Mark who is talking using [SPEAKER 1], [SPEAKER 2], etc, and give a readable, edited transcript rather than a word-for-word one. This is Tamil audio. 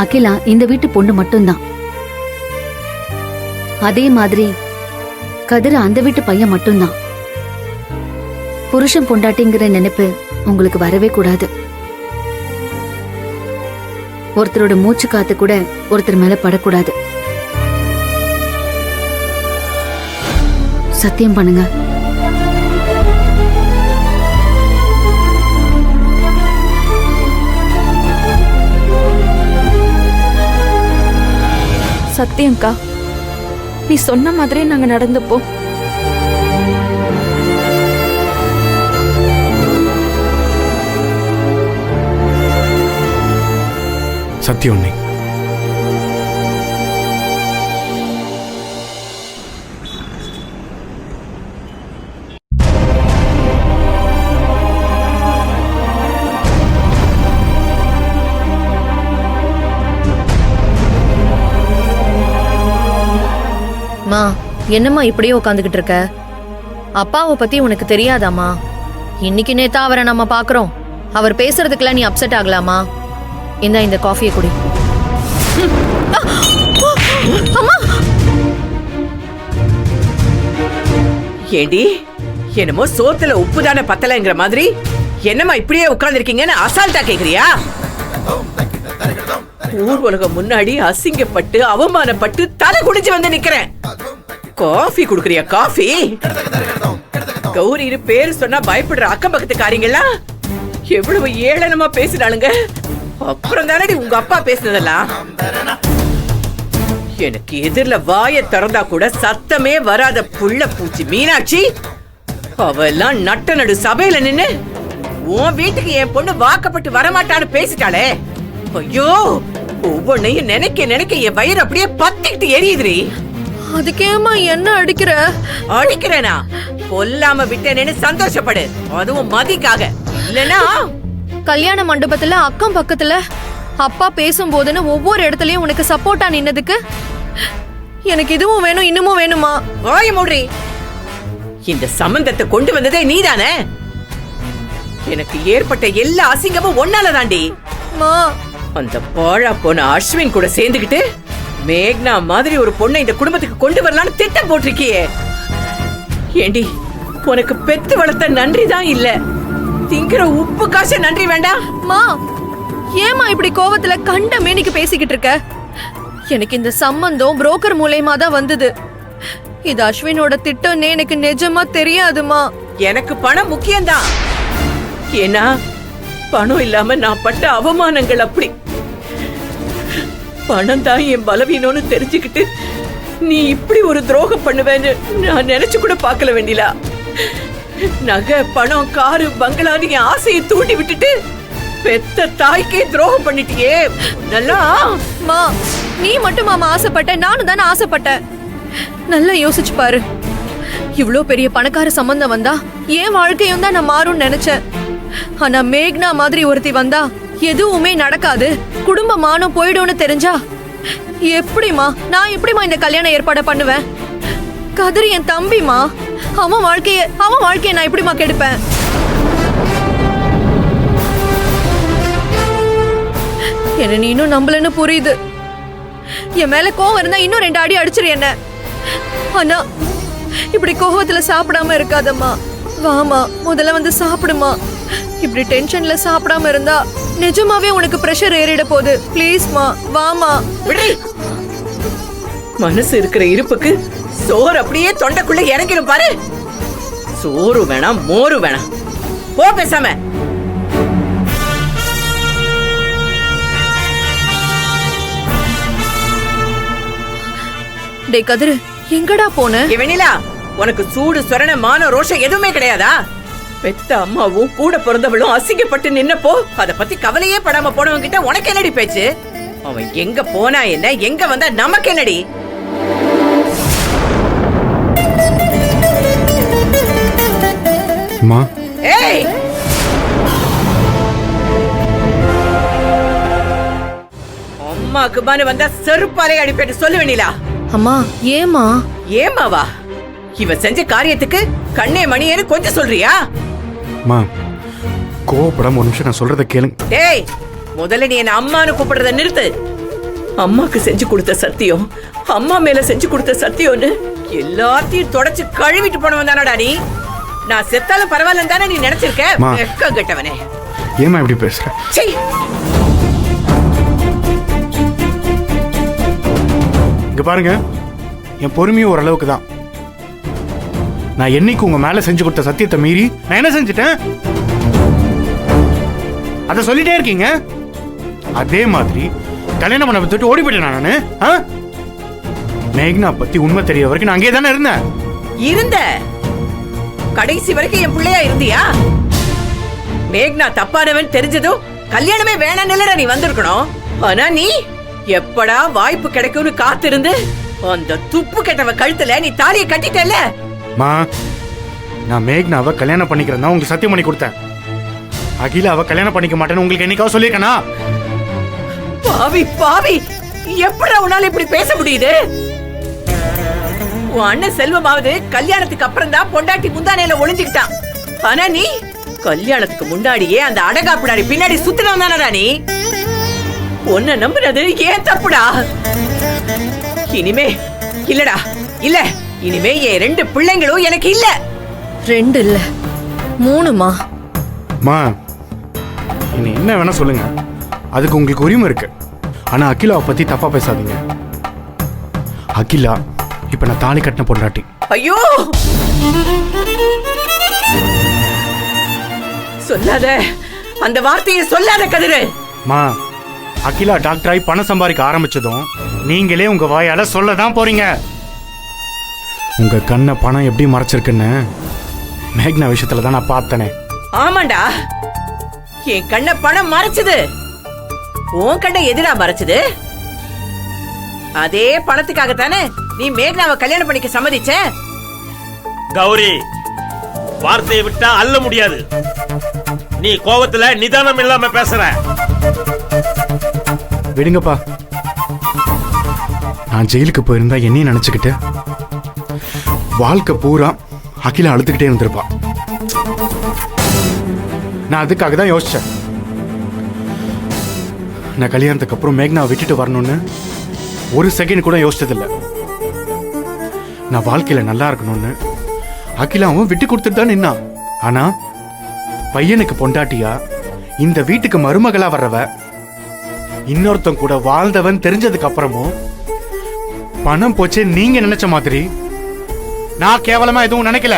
[SPEAKER 1] அகிலா இந்த வீட்டு பொண்ணு மட்டும்தான். அதே மாதிரி கதிர அந்த வீட்டு பையன் மட்டும்தான். புருஷன் பொண்டாட்டிங்கிற நினைப்பு உங்களுக்கு வரவே கூடாது. ஒருத்தரோட மூச்சு காத்து கூட ஒருத்தர் மேல படக்கூடாது. சத்தியம் பண்ணுங்க.
[SPEAKER 2] சத்தியம்க்கா, நீ சொன்ன மாதிரியே நாங்க நடந்துப்போம்.
[SPEAKER 3] சத்தியம் நீ.
[SPEAKER 4] என்னம்மா இப்படியே உட்காந்துக்கிட்டு இருக்க? அப்பாவை பத்தி உனக்கு தெரியாதாமா? இன்னைக்கு நேத்தா அவரை நம்ம பாக்குறோம். அவர் பேசுறதுக்குலாம் நீ அப்செட் ஆகலாமா? இந்த காஃபியை குடி.
[SPEAKER 5] ஏடி, என்னமோ சோத்துல உப்பு தானே பத்தலைங்கிற மாதிரி என்னம்மா இப்படியே உட்கார்ந்துருக்கீங்கன்னு அசால்ட்டா கேக்குறியா? ஊர் உலகம் முன்னாடி அசிங்கப்பட்டு அவமானப்பட்டு தலை குடிச்சு வந்து நிக்கிறேன். காஃபி குடுக்கறியா? காஃபி? கௌரின்னு பேரு சொன்னா பயப்படுற அக்கம் பக்கத்துக்காரங்களா எவ்வளவு ஏளனமா பேசினாலுங்க. அப்புறம் தானடி உங்க அப்பா பேசினதெல்லாம். எனக்கு எதிரில வாய திறந்தா கூட சத்தமே வராத புள்ள பூச்சி மீனாட்சி அவெல்லாம் நட்ட நடு சபையில நின்னு உன் வீட்டுக்கு என் பொண்ணு வாக்கப்பட்டு வரமாட்டான்னு பேசிட்டாளே. ஐயோ, ஒவ்வொன்னையும் நினைக்க நினைக்க என் வயிறு அப்படியே பத்திக்கிட்டு எரியுதுரி.
[SPEAKER 4] அதுக்கேமா என்ன அடிக்கிற?
[SPEAKER 5] அடிக்கிறேனா? கொல்லாம விட்டேன்னு சந்தோஷப்படு, அதுவும் மதிக்காக. இல்லனா
[SPEAKER 4] கல்யாண மண்டபத்துல அக்கம் பக்கத்துல அப்பா பேசும்போதுன்னு ஒவ்வொரு இடத்துலயும் உனக்கு சப்போர்ட்டா நின்னதுக்கு எனக்கு இதுவும் வேணும் இன்னமும் வேணுமா?
[SPEAKER 5] வாய மூடி. இந்த சம்பந்தத்தை கொண்டு வந்ததே நீதானே. எனக்கு ஏற்பட்ட எல்லா அசிங்கமும் ஒன்னால தாண்டி. அந்த பாழா போன அஸ்வின் கூட சேர்ந்துகிட்டு மேக்னா மாதிரி ஒரு பொண்ணை இந்த குடும்பத்துக்கு கொண்டு வரலான்னு திட்டம் போட்டிருக்கியே. ஏண்டி, உனக்கு பெத்து வளர்த்த நன்றி தான் இல்ல, திங்கிற உப்பு காசு நன்றி வேண்டாம்?
[SPEAKER 4] ஏமா இப்படி கோவத்துல கண்ட மேனிக்கு பேசிக்கிட்டு இருக்க? எனக்கு இந்த சம்பந்தம் புரோக்கர் மூலமா தான் வந்தது. இது அஸ்வினோட திட்டம்னே எனக்கு நிஜமா தெரியாதுமா.
[SPEAKER 5] எனக்கு பணம் முக்கியம்தான். ஏன்னா பணம் இல்லாம நான் பட்ட அவமானங்கள் அப்படி. பணம் தான் என் பலவீனம்னு தெரிஞ்சுக்கிட்டு நீ இப்படி ஒரு துரோகம் பண்ணுவேன்னு நான் நினைச்சு கூட பார்க்கல வேண்டியலா. நகை, பணம், காரு, பங்களான்னு என் ஆசையை தூண்டி விட்டுட்டு பெத்த தாய்க்கே துரோகம் பண்ணிட்டியே. நல்லா
[SPEAKER 4] நீ மட்டும் மாமா ஆசைப்பட்ட, நானும் தானே ஆசைப்பட்டேன். நல்லா யோசிச்சு பாரு. இவ்ளோ பெரிய பணக்கார சம்பந்தம் வந்தா என் வாழ்க்கையும் தான் நான் மாறும்னு நினைச்சேன். ஆனா மேக்னா மாதிரி ஒருத்தி வந்தா எதுவுமே நடக்காது, குடும்ப மானம் போயிடும்னு தெரிஞ்சா எப்படிமா நான் எப்படிமா இந்த கல்யாண ஏற்பாடு பண்ணுவேன்? கதிரி என் தம்பிமா, அவன் வாழ்க்கைய நான் எப்படிமா கெடுப்பேன்? என்ன நீ இன்னும் நம்பலன்னு புரியுது. என் மேல கோவம் இருந்தா இன்னும் 2 அடி அடிச்சிரு என்ன. ஆனா இப்படி கோவத்துல சாப்பிடாம இருக்காதம்மா. வாமா, முதல்ல வந்து சாப்பிடுமா. இப்படி டென்ஷன்ல சாப்பிடாம இருந்தா நிஜமாவே உனக்கு பிரஷர் ஏறிட போகுது. ப்ளீஸ்மா, வாமா.
[SPEAKER 5] மனசு இருக்கிற இருப்புக்கு சோறு அப்படியே தொண்டைக்குள்ள இறங்கிடும் பாரு. சோறு வேணாம், மோரு வேணாம், போ பேசாம.
[SPEAKER 4] டே கதிரு, எங்கடா போன?
[SPEAKER 5] வெண்ணிலா, உனக்கு சூடு சொரண மான ரோஷம் எதுவுமே கிடையாதா? பெத்த அம்மாவும் கூட பிறந்தவளும் அசிங்கப்பட்டு நின்னப்போ அத பத்தி கவலையே படாம போனவங்க கிட்ட உனக்கு என்னடி பேச்சு? அவன் எங்க போனா என்ன, எங்க வந்தா நமக்கு என்னடி? ஏய், அம்மாக்கு பானு வந்தா செருப்பாலே அடிப்பேன்னு சொல்லு வெண்ணிலா.
[SPEAKER 4] அம்மா, ஏமா?
[SPEAKER 5] ஏமாவா? இவன் செஞ்ச காரியத்துக்கு கண்ணே மணியேன்னு கொஞ்சம் சொல்றியா?
[SPEAKER 3] கோவப்படாம ஒரு நிமிஷம் நான் சொல்றத கேளுங்க.
[SPEAKER 5] டேய், முதல்ல நீ என்ன அம்மானு கூப்பிடுறத நிறுத்து. அம்மாக்கு செஞ்சு கொடுத்த சத்தியம், அம்மா மேல செஞ்சு கொடுத்த சத்தியம்னு எல்லாத்தையும் தொடச்சு கழுவிட்டு போனவன் தானடா நீ. நான் செத்தாலும் பரவாயில்லன்னு தானே நீ நினைச்சிருக்க?
[SPEAKER 3] மா.
[SPEAKER 5] வெக்க கெட்டவனே.
[SPEAKER 3] ஏமா இப்படி பேசுற?
[SPEAKER 5] சீ.
[SPEAKER 3] இங்க பாருங்க, என் பொறுமையும் ஓரளவுக்கு தான். நான் என்னைக்கு உங்க மேல செஞ்சு கொடுத்த சத்தியத்தை மீறி நான் என்ன செஞ்சுட்டேன்? அத சொல்லிட்டே இருக்கீங்க. அதே மாதிரி கல்யாணம் பண்ண விட்டுட்டு ஓடி போயிட்டேன் நானு. மேக்னா பத்தி உண்மை தெரிய வரைக்கும் நான் அங்கே தானே இருந்தேன்.
[SPEAKER 5] இருந்த கடைசி வரைக்கும் என் பிள்ளையா இருந்தியா? மேக்னா தப்பானவன் தெரிஞ்சதும் கல்யாணமே வேணான்னு நீ வந்திருக்கணும். ஆனா நீ எப்படா வாய்ப்பு கிடைக்கும்னு காத்திருந்து அந்த துப்பு கெட்டவ கழுத்துல நீ தாலியை கட்டிட்டல.
[SPEAKER 3] மா, நான் மேக்னாவை கல்யாணம் பண்ணிக்கிறேன் தான் உங்களுக்கு சத்தியம் பண்ணி கொடுத்தேன். அகிலாவை கல்யாணம் பண்ணிக்க மாட்டேன்னு உங்களுக்கு என்னைக்காவது சொல்லியிருக்கேனா?
[SPEAKER 5] பாவி பாவி, எப்படா உன்னால இப்படி பேச முடியுது? உன் அண்ணன் செல்வமாவது கல்யாணத்துக்கு அப்புறம் தான் பொண்டாட்டி முந்தானையில ஒளிஞ்சுக்கிட்டான். ஆனா நீ கல்யாணத்துக்கு முன்னாடியே அந்த அடகாப்பிடாரி பின்னாடி சுத்தினவன் தானடா நீ. உன்னை நம்புறது ஏன் தப்புடா? இனிமே இல்லடா, இல்ல இனிமே என் 2 பிள்ளைங்களும் எனக்கு இல்ல.
[SPEAKER 4] 2 இல்ல 3மா.
[SPEAKER 3] மா, என்ன என்ன வேணா சொல்லுங்க, அதுக்கு உங்களுக்கு உரிமை இருக்கு. ஆனா அகிலாவை பத்தி தப்பா பேசாதீங்க. அகிலா இப்ப நான் தாலி கட்டின பொண்டாட்டி.
[SPEAKER 5] ஐயோ, சொல்லாத, அந்த வார்த்தையை சொல்லாத கதிரு.
[SPEAKER 3] மா, அகிலா டாக்டர் ஆகி பணம் சம்பாதிக்க ஆரம்பிச்சதும் நீங்களே உங்க வாயால சொல்லதான் போறீங்க. உங்க கண்ணை பணம் எப்படி மறைச்சிருக்குன்னு மேக்னா விஷயத்துல தான் நான் பார்த்தனே.
[SPEAKER 5] ஆமாண்டா, என் கண்ண பணம் மறைச்சது. உன் கண்ணை எதிரா மறைச்சது? அதே பணத்துக்காகத்தானே நீ மேக்னாவை கல்யாணம் பண்ணிக்க சம்மதிச்ச?
[SPEAKER 6] கௌரி, வார்த்தையை விட்டா அள்ள முடியாது. நீ கோபத்துல நிதானம் இல்லாம பேசுற.
[SPEAKER 3] விடுங்கப்பா, நான் ஜெயிலுக்கு போயிருந்தா என்னையும் நினைச்சுக்கிட்டு வாழ்க்கை பூரா அகிலா அழுதுகிட்டே இருந்திருப்பா. நான் அதுக்காக தான் யோசிச்சேன். நான் கல்யாணத்துக்கு அப்புறம் மேக்னாவை விட்டுட்டு வரணும்னு ஒரு செகண்ட் கூட யோசிச்சதில்லை. நான் வாழ்க்கையில நல்லா இருக்கணும்னு அகிலாவும் விட்டு கொடுத்துட்டு தான் நின்னான். ஆனா பையனுக்கு பொண்டாட்டியா இந்த வீட்டுக்கு மருமகளா வர்றவ இன்னொருத்தன் கூட வாழ்ந்தவன் தெரிஞ்சதுக்கு அப்புறமும் பணம் போச்சு நீங்க நினைச்ச மாதிரி நான் கேவலமா எதுவும் நினைக்கல.